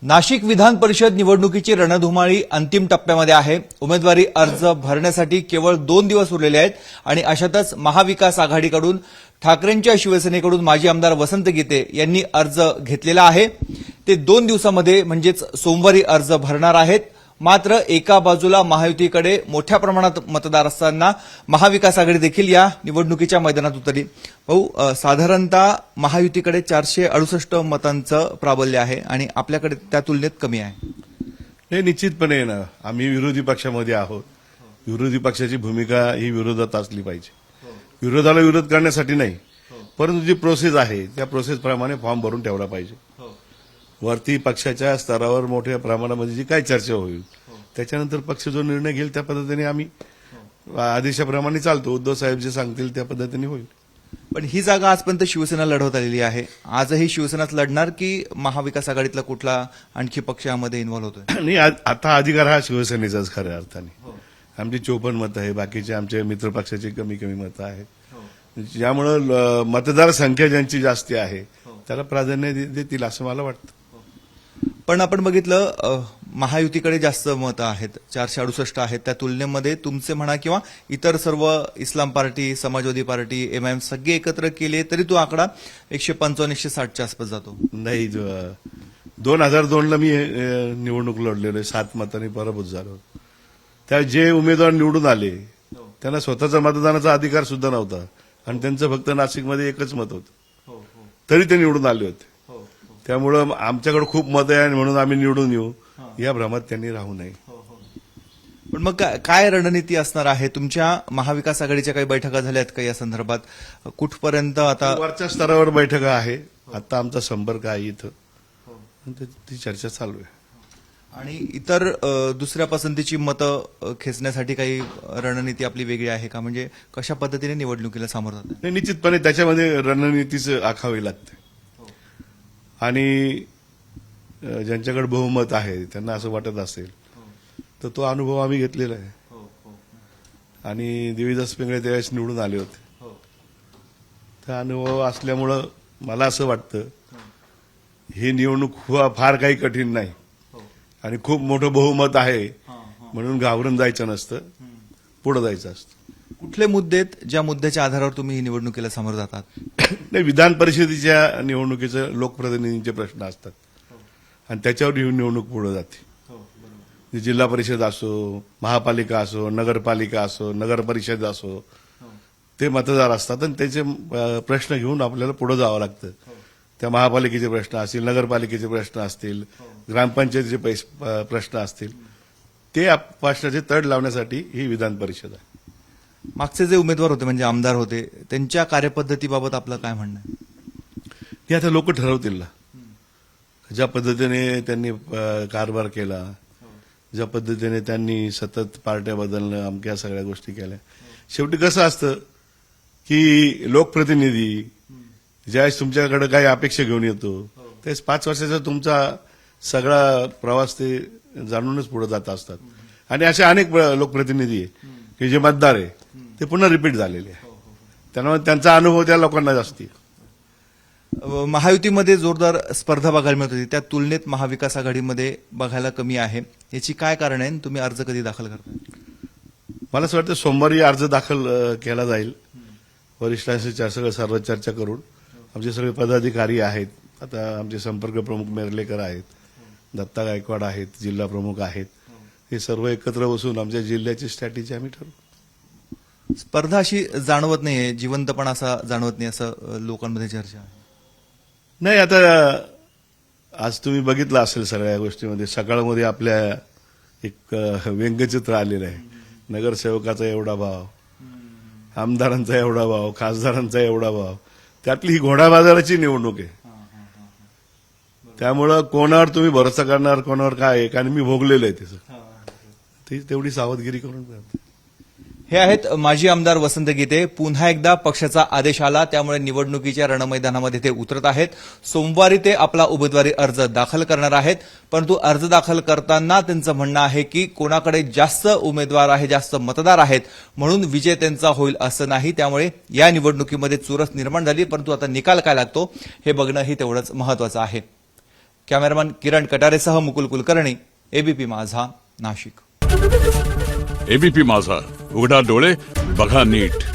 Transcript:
नाशिक विधान परिषद निवडणुकीची रणधुमाळी अंतिम टप्प्यामध्ये आहे। उमेदवारी अर्ज भरण्यासाठी केवळ 2 दिवस उरलेले आहेत आणि अशातच महाविकास आघाडीकडून ठाकरेंच्या शिवसेनेकडून माजी आमदार वसंत गीते यांनी अर्ज घेतलेला आहे। ते 2 दिवसांमध्ये म्हणजेच सोमवारी अर्ज भरणार आहेत। मात्र एका बाजूला महायुतीकडे मोठ्या प्रमाणात मतदार असताना महाविकास आघाडी देखील या निवडणुकीच्या मैदानात उतरली। भाऊ, साधारणतः महायुतीकडे 468 मतांचं प्राबल्य आहे आणि आपल्याकडे त्या तुलनेत कमी आहे। हे निश्चितपणे ना, आम्ही विरोधी पक्षामध्ये आहोत। विरोधी पक्षाची भूमिका ही विरोधात असली पाहिजे। विरोधाला विरोध करण्यासाठी नाही, परंतु जी प्रोसेस आहे त्या प्रोसेसप्रमाणे फॉर्म भरून ठेवला पाहिजे। वरती पक्षाच्या स्तरावर मोठ्या प्रमाणामध्ये जी काय चर्चा होईल त्याच्यानंतर पक्ष जो निर्णय घेईल त्या पद्धतीने आम्ही आदेशाप्रमाणे चालतो। उद्धव साहेब जे सांगतील त्या पद्धतीने होईल। पण ही जागा आजपर्यंत शिवसेना लढवत आलेली आहे। आजही शिवसेनाच लढणार की महाविकास आघाडीतला कुठला आणखी पक्ष यामध्ये इन्व्हॉल्व होतोय? नाही, आता अधिकार हा शिवसेनेचाच खऱ्या अर्थाने। आमची 54 मतं आहे, बाकीचे आमच्या मित्र पक्षाची कमी मतं आहेत, ज्यामुळे मतदार संख्या ज्यांची जास्ती आहे त्याला प्राधान्य देतील असं मला वाटतं। पण आपण बघितलं महायुतीकडे जास्त मतं आहेत, 468 आहेत। त्या तुलनेमध्ये तुमचे म्हणा किंवा इतर सर्व इस्लाम पार्टी, समाजवादी पार्टी, एमआयएम सगळे एकत्र केले तरी तो आकडा 155-160च्या आसपास जातो। नाही, 2002ला मी निवडणूक लढलेलो, 7 मतांनी पराभूत झालो। त्या जे उमेदवार निवडून आले त्यांना स्वतःचा मतदानाचा अधिकार सुद्धा नव्हता आणि त्यांचं फक्त नाशिकमध्ये एकच मत होतं, तरी ते निवडून आले होते। त्यामुळं आमच्याकडे खूप मत आहे म्हणून आम्ही निवडून येऊ या भ्रमात त्यांनी राहू नये। पण मग काय रणनीती असणार आहे? तुमच्या महाविकास आघाडीच्या काही बैठका झाल्यात का या संदर्भात? कुठपर्यंत आता वरच्या स्तरावर बैठका आहे, आता आमचा संपर्क आहे इथं, ती चर्चा चालू आहे। आणि इतर दुसऱ्या पसंतीची मतं खेचण्यासाठी काही रणनीती आपली वेगळी आहे का? म्हणजे कशा पद्धतीने निवडणुकीला सामोरं जातात? नाही, निश्चितपणे त्याच्यामध्ये रणनीतीच आखावी लागते आणि ज्यांच्याकडे बहुमत आहे त्यांना असं वाटत असेल तर तो अनुभव आम्ही घेतलेला आहे आणि देवीदास पिंगळे त्यावेळेस निवडून आले होते। त्या अनुभव असल्यामुळं मला असं वाटतं ही निवडणूक फार काही कठीण नाही आणि खूप मोठं बहुमत आहे म्हणून घाबरून जायचं नसतं, पुढे जायचं असतं। कुठले मुद्दे आहेत ज्या मुद्द्याच्या आधारावर तुम्ही ही निवडणुकीला सामोरं जातात? नाही, विधान परिषदेच्या निवडणुकीचं लोकप्रतिनिधींचे प्रश्न असतात आणि त्याच्यावर ही निवडणूक पुढे जाते। जिल्हा परिषद असो, महापालिका असो, नगरपालिका असो, नगर परिषद असो, ते मतदार असतात आणि त्याचे प्रश्न घेऊन आपल्याला पुढे जावं लागतं। त्या महापालिकेचे प्रश्न असतील, नगरपालिकेचे प्रश्न असतील, ग्रामपंचायतीचे प्रश्न असतील, ते प्रश्नाचे तड लावण्यासाठी ही विधान परिषद आहे। मागचे जे उमेदवार होते म्हणजे आमदार होते त्यांच्या कार्यपद्धतीबाबत आपलं काय म्हणणं आहे? हे आता लोक ठरवतील ना, ज्या पद्धतीने त्यांनी कारभार केला, ज्या पद्धतीने त्यांनी सतत पार्ट्या बदलणं, अमक्या सगळ्या गोष्टी केल्या। शेवटी कसं असतं की लोकप्रतिनिधी ज्यावेळेस तुमच्याकडे काही अपेक्षा घेऊन येतो त्यावेळेस 5 वर्षाचा तुमचा सगळा प्रवास ते जाणूनच पुढे जात असतात आणि असे अनेक लोकप्रतिनिधी आहे की जे मतदार आहे ते पुन्हा रिपीट झालेले आहे, त्यामुळे त्यांचा अनुभव त्या लोकांना जास्ती। महायुतीमध्ये जोरदार स्पर्धा बघायला मिळत होती, त्या तुलनेत महाविकास आघाडीमध्ये बघायला कमी आहे। याची काय कारण आहे? तुम्ही अर्ज कधी दाखल करता? मला असं वाटतं सोमवारी अर्ज दाखल केला जाईल। वरिष्ठांशी सर्व चर्चा करून आमचे सगळे पदाधिकारी आहेत, आता आमचे संपर्क प्रमुख मेरलेकर आहेत, दत्ता गायकवाड आहेत, जिल्हा प्रमुख आहेत, हे सर्व एकत्र बसून आमच्या जिल्ह्याची स्ट्रॅटेजी आम्ही ठरवू। स्पर्धा अशी जाणवत नाहीये, जिवंतपणा असा जाणवत नाही असं लोकांमध्ये चर्चा आहे। नाही, आता आज तुम्ही बघितलं असेल सगळ्या गोष्टीमध्ये, सकाळमध्ये आपल्या एक व्यंगचित्र आलेलं आहे, नगरसेवकाचा एवढा भाव, आमदारांचा एवढा भाव, खासदारांचा एवढा भाव, त्यातली ही घोडा बाजाराची निवडणूक आहे। त्यामुळं कोणावर तुम्ही भरोसा करणार, कोणावर काय आहे, कारण मी भोगलेलं आहे त्याचं, तेवढी सावधगिरी करून। हे आहेत माजी आमदार वसंत गीते। पुन्हा एकदा पक्षाचा आदेश आला त्यामुळे निवडणुकीच्या रणमैदानामध्ये ते उतरत आहेत। सोमवारी ते आपला उमेदवारी अर्ज दाखल करणार आहेत, परंतु अर्ज दाखल करताना त्यांचं म्हणणं आहे की कोणाकडे जास्त उमेदवार आहे, जास्त मतदार आहेत म्हणून विजय त्यांचा होईल असं नाही। त्यामुळे या निवडणुकीमध्ये चुरस निर्माण झाली, परंतु आता निकाल काय लागतो हे बघणं ही तेवढंच महत्वाचं आहे। कॅमेरामन किरण कटारेसह मुकुल कुलकर्णी, एबीपी माझा, नाशिक. एबीपी माझा, उघडा डोळे बघा नीट.